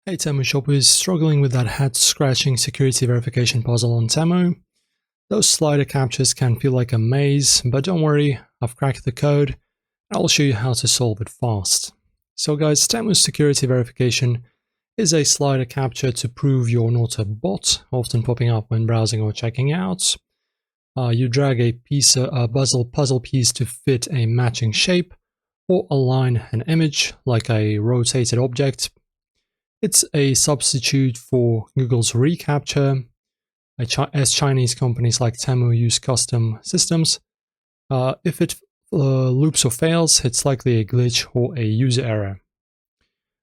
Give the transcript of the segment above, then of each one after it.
Hey Temu shoppers, struggling with that head-scratching security verification puzzle on Temu? Those slider captures can feel like a maze, but don't worry, I've cracked the code and I'll show you how to solve it fast. So guys, Temu's security verification is a slider capture to prove you're not a bot, often popping up when browsing or checking out. You drag a puzzle piece to fit a matching shape or align an image like a rotated object. It's a substitute for Google's reCAPTCHA, as Chinese companies like Temu use custom systems. If it loops or fails, it's likely a glitch or a user error.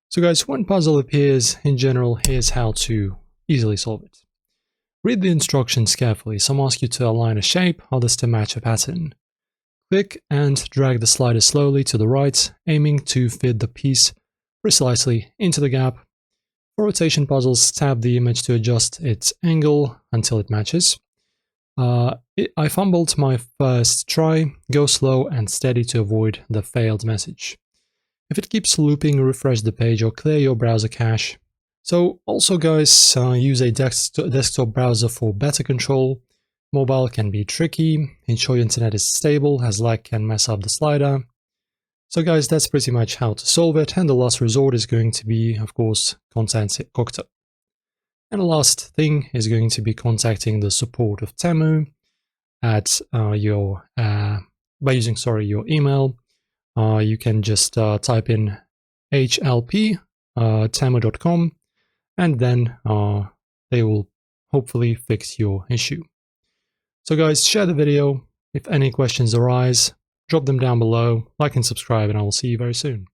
So guys, when puzzle appears, in general, here's how to easily solve it. Read the instructions carefully. Some ask you to align a shape, others to match a pattern. Click and drag the slider slowly to the right, aiming to fit the piece precisely into the gap. For rotation puzzles, tap the image to adjust its angle until it matches. I fumbled my first try. Go slow and steady to avoid the failed message. If it keeps looping, refresh the page or clear your browser cache. So also guys, use a desktop browser for better control. Mobile can be tricky. Ensure your internet is stable, as lag can mess up the slider. So guys, that's pretty much how to solve it, and the last resort is going to be, of course, contacting Okta. And the last thing is going to be contacting the support of Temu at by using your email. You can just type in hlp@temu.com, and then they will hopefully fix your issue. So guys, share the video. If any questions arise, drop them down below, like and subscribe, and I will see you very soon.